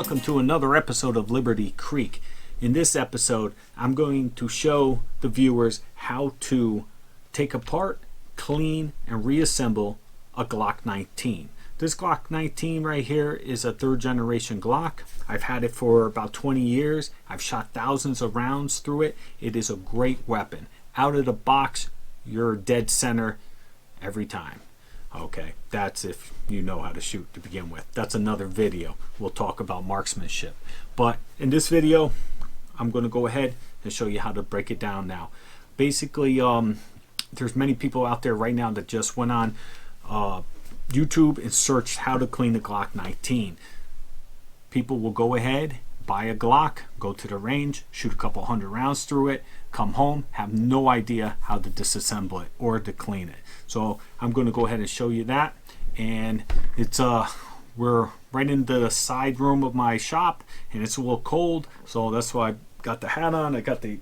welcome to another episode of Liberty Creek. In this episode, I'm going to show the viewers how to take apart, clean, and reassemble a Glock 19. This Glock 19 right here is a third generation Glock. I've had it for about 20 years. I've shot thousands of rounds through it. It is a great weapon. Out of the box, you're dead center every time. Okay, that's if you know how to shoot to begin with. That's another video. We'll talk about marksmanship. But in this video, I'm going to go ahead and show you how to break it down now. Basically, there's many people out there right now that just went on YouTube and searched how to clean the Glock 19. People will go ahead, buy a Glock, go to the range, shoot a couple hundred rounds through it, come home, have no idea how to disassemble it or to clean it. So I'm going to go ahead and show you that. And it's we're right in the side room of my shop, and it's a little cold, so that's why I got the hat on. I got the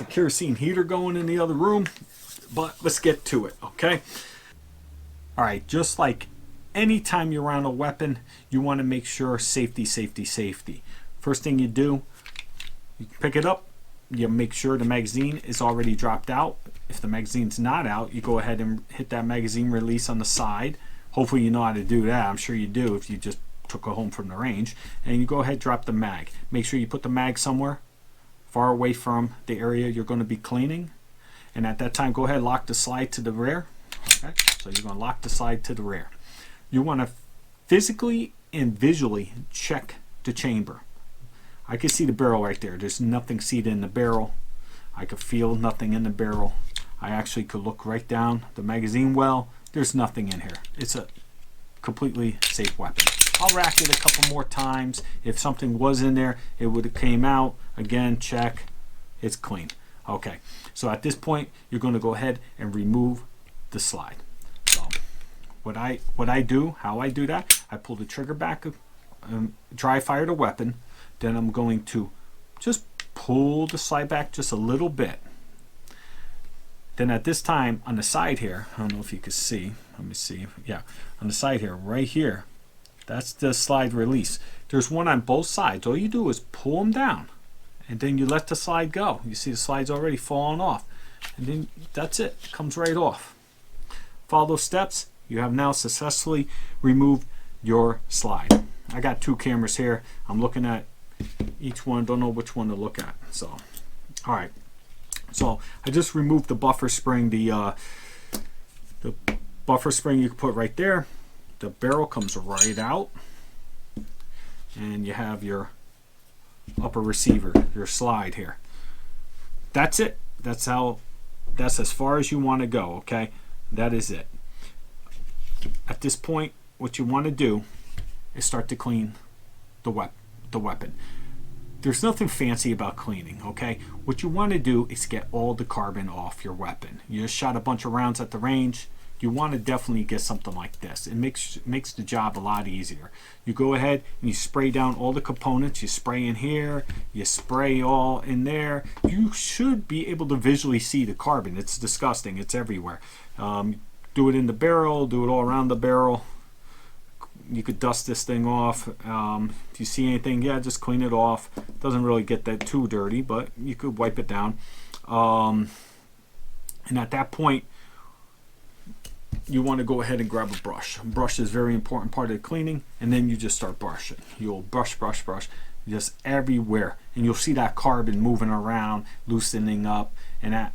kerosene heater going in the other room. But let's get to it, okay? All right, just like any time you're around a weapon, you want to make sure safety. First thing you do, you pick it up, you make sure the magazine is already dropped out. If the magazine's not out, you go ahead and hit that magazine release on the side. Hopefully you know how to do that. I'm sure you do if you just took it home from the range. And you go ahead, drop the mag. Make sure you put the mag somewhere far away from the area you're going to be cleaning. And at that time, go ahead, lock the slide to the rear. Okay, so you're going to lock the slide to the rear. You want to physically and visually check the chamber. I can see the barrel right there. There's nothing seated in the barrel. I could feel nothing in the barrel. I actually could look right down the magazine well. There's nothing in here. It's a completely safe weapon. I'll rack it a couple more times. If something was in there, it would have came out. Again, check. It's clean. Okay, so at this point, you're going to go ahead and remove the slide. So what I do, how I do that, I pull the trigger back, dry fire the weapon. Then I'm going to just pull the slide back just a little bit. Then at this time on the side here, I don't know if you can see, let me see, yeah, on the side here, right here, that's the slide release. There's one on both sides. All you do is pull them down and then you let the slide go. You see the slide's already falling off, and then that's it, it comes right off. Follow those steps, you have now successfully removed your slide. I got two cameras here. I'm looking at each one, don't know which one to look at. So all right, so I just removed the buffer spring. The buffer spring you can put right there. The barrel comes right out, and you have your upper receiver, your slide here. That's it. That's as far as you want to go. Okay, that is it. At this point, what you want to do is start to clean the weapon. There's nothing fancy about cleaning, okay? What you want to do is get all the carbon off your weapon. You just shot a bunch of rounds at the range. You want to definitely get something like this. It makes the job a lot easier. You go ahead and you spray down all the components. You spray in here, you spray all in there. You should be able to visually see the carbon. It's disgusting. It's everywhere. Do it in the barrel, do it all around the barrel. You could dust this thing off. If you see anything, yeah, just clean it off. Doesn't really get that too dirty, but you could wipe it down. And at that point, you want to go ahead and grab a brush. A brush is a very important part of the cleaning, and then you just start brushing. You'll brush, just everywhere, and you'll see that carbon moving around, loosening up. And at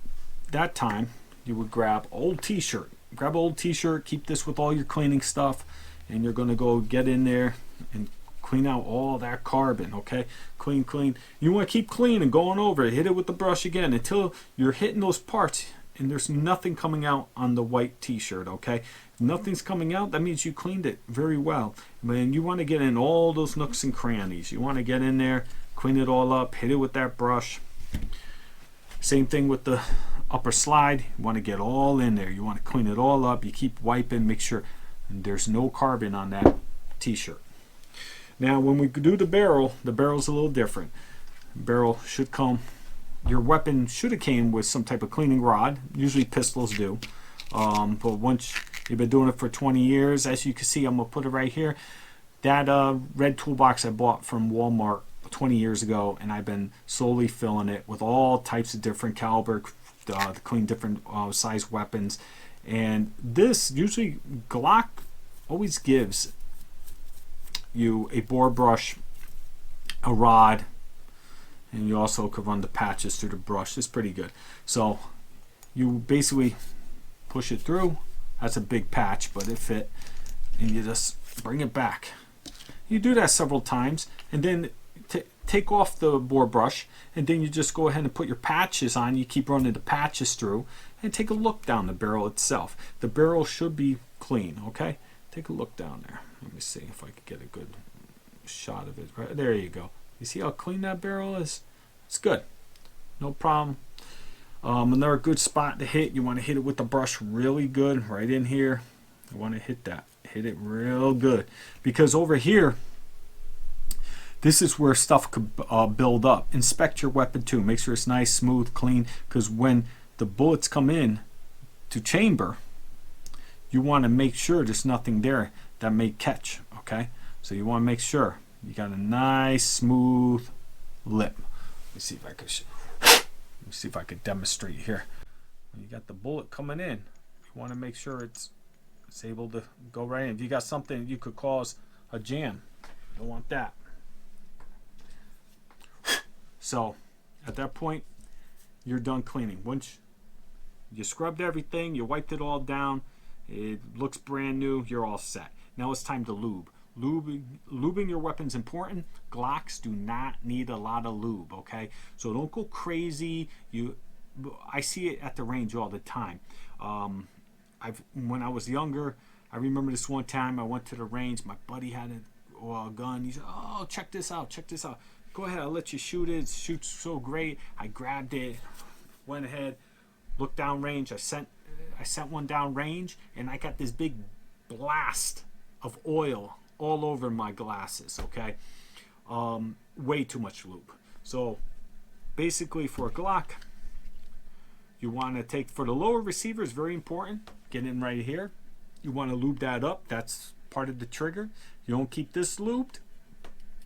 that time, you would grab old t-shirt. Grab an old t-shirt, keep this with all your cleaning stuff, and you're going to go get in there and clean out all that carbon. Okay, clean. You want to keep clean and going over it. Hit it with the brush again until you're hitting those parts and there's nothing coming out on the white t-shirt. Okay, if nothing's coming out, that means you cleaned it very well. And you want to get in all those nooks and crannies. You want to get in there, clean it all up, hit it with that brush. Same thing with the upper slide. You want to get all in there. You want to clean it all up. You keep wiping, make sure there's no carbon on that t-shirt. Now when we do the barrel's a little different. The barrel should come, your weapon should have came with some type of cleaning rod. Usually pistols do. But once you've been doing it for 20 years, as you can see, I'm going to put it right here. That red toolbox I bought from Walmart 20 years ago, and I've been slowly filling it with all types of different caliber to clean different size weapons. And this usually Glock always gives you a bore brush, a rod, and you also could run the patches through the brush. It's pretty good. So you basically push it through. That's a big patch, but it fit, and you just bring it back. You do that several times, and then take off the bore brush, and then you just go ahead and put your patches on. You keep running the patches through, and take a look down the barrel itself. The barrel should be clean, okay? Take a look down there. Let me see if I can get a good shot of it. Right there you go. You see how clean that barrel is? It's good. No problem. Another good spot to hit, you want to hit it with the brush really good, right in here. You want to hit that. Hit it real good. Because over here, this is where stuff could build up. Inspect your weapon too. Make sure it's nice, smooth, clean. Because when the bullets come in to chamber, you want to make sure there's nothing there that may catch. Okay? So you want to make sure you got a nice, smooth lip. Let me see if I can. Let me see if I could demonstrate here. When you got the bullet coming in, you want to make sure it's able to go right in. If you got something you could cause a jam, you don't want that. So at that point, you're done cleaning. Once you scrubbed everything, you wiped it all down, it looks brand new, you're all set. Now it's time to lube. Lubing your weapon's important. Glocks do not need a lot of lube, okay? So don't go crazy. I see it at the range all the time. When I was younger, I remember this one time I went to the range. My buddy had a gun. He said, "Oh, check this out, check this out. Go ahead, I'll let you shoot it. It shoots so great." I grabbed it, went ahead, looked down range. I sent one down range, and I got this big blast of oil all over my glasses, okay? Way too much lube. So basically for a Glock, you want to take, for the lower receiver is very important, get in right here. You want to lube that up. That's part of the trigger. You don't keep this lubed,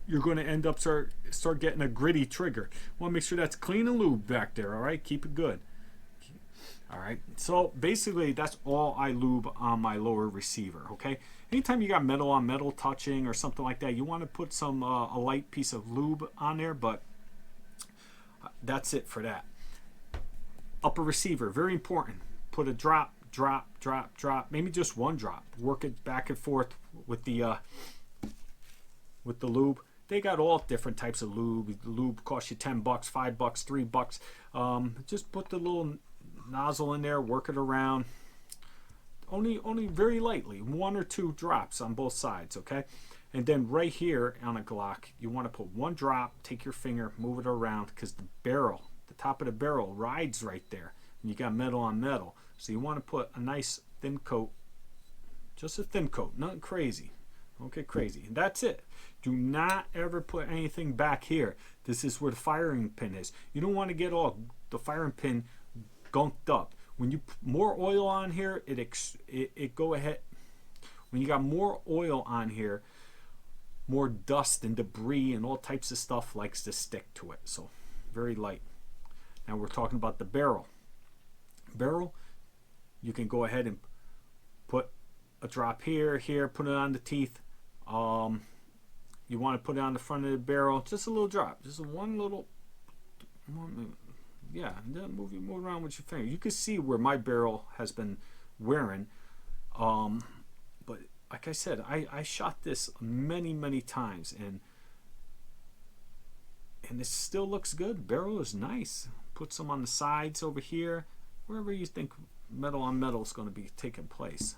you're going to end up start getting a gritty trigger. Want to make sure that's clean and lubed back there, all right? Keep it good. All right, so basically that's all I lube on my lower receiver, okay? Anytime you got metal on metal touching or something like that, you want to put some a light piece of lube on there, but that's it for that. Upper receiver, very important. Put a drop, maybe just one drop. Work it back and forth with the lube. They got all different types of lube. The lube costs you $10, $5, $3. Just put the little nozzle in there, work it around. Only very lightly, 1 or 2 drops on both sides, okay? And then right here on a Glock, you want to put one drop, take your finger, move it around, because the barrel, the top of the barrel rides right there. And you got metal on metal. So you want to put a nice thin coat, just a thin coat, nothing crazy. Don't get crazy. And that's it. Do not ever put anything back here. This is where the firing pin is. You don't want to get all the firing pin gunked up. When you put more oil on here, it go ahead. When you got more oil on here, more dust and debris and all types of stuff likes to stick to it. So very light. Now we're talking about the barrel. Barrel, you can go ahead and put a drop here, put it on the teeth. You want to put it on the front of the barrel, just a little drop, just one little. Yeah, and then move around with your finger. You can see where my barrel has been wearing. But like I said, I shot this many times, and it still looks good. Barrel is nice. Put some on the sides over here, wherever you think metal on metal is going to be taking place.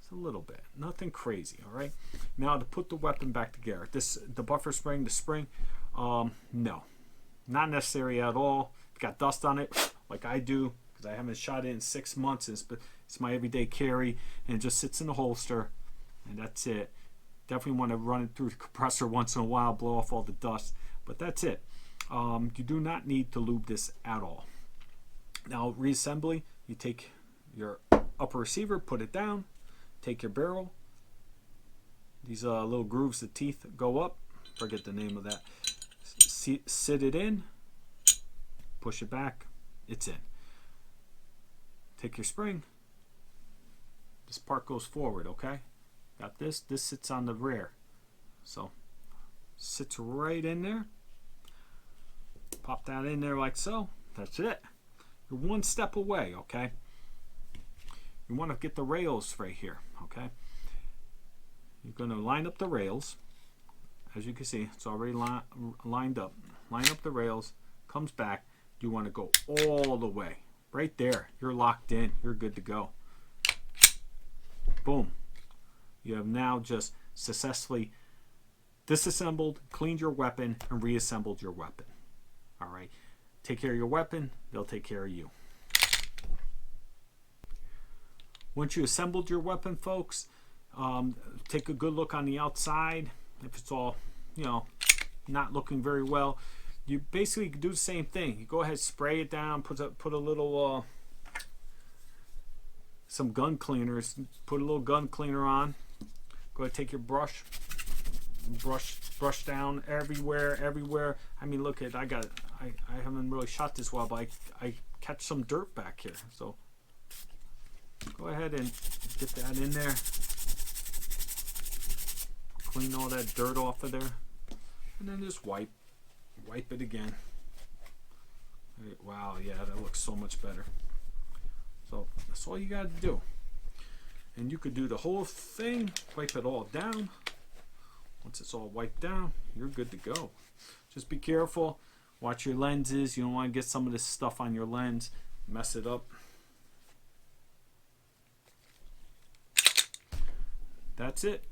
It's a little bit, nothing crazy. All right. Now to put the weapon back together, the buffer spring, the spring, no, not necessary at all. If you got dust on it, like I do, because I haven't shot it in 6 months, it's my everyday carry, and it just sits in the holster, and that's it. Definitely want to run it through the compressor once in a while, blow off all the dust, but that's it. You do not need to lube this at all. Now reassembly, you take your upper receiver, put it down, take your barrel, These little grooves, the teeth go up. Forget the name of that. Sit it in. Push it back. It's in. Take your spring. This part goes forward, okay? Got this. This sits on the rear. So, sits right in there. Pop that in there like so. That's it. You're one step away, okay? You want to get the rails right here, okay? You're going to line up the rails. As you can see, it's already lined up. Line up the rails. Comes back. You want to go all the way. Right there. You're locked in. You're good to go. Boom. You have now just successfully disassembled, cleaned your weapon, and reassembled your weapon. All right. Take care of your weapon. They'll take care of you. Once you assembled your weapon, folks, take a good look on the outside. If it's all, not looking very well, you basically do the same thing. You go ahead, spray it down, put a little some gun cleaners, put a little gun cleaner on. Go ahead, take your brush down everywhere. I mean, look at I haven't really shot this well, but I catch some dirt back here. So go ahead and get that in there. Clean all that dirt off of there, and then just wipe it again. Wow, yeah, that looks so much better. So that's all you got to do, and you could do the whole thing, wipe it all down. Once it's all wiped down, you're good to go. Just be careful, watch your lenses. You don't want to get some of this stuff on your lens, mess it up. That's it.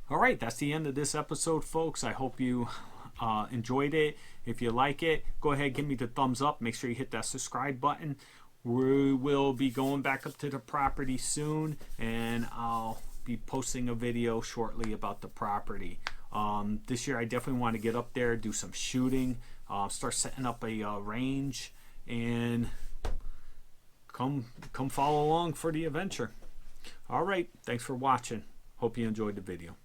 All right, that's the end of this episode, folks. I hope you enjoyed it. If you like it, go ahead, give me the thumbs up. Make sure you hit that subscribe button. We will be going back up to the property soon, and I'll be posting a video shortly about the property. This year, I definitely want to get up there, do some shooting, start setting up a range, and come follow along for the adventure. All right, thanks for watching. Hope you enjoyed the video.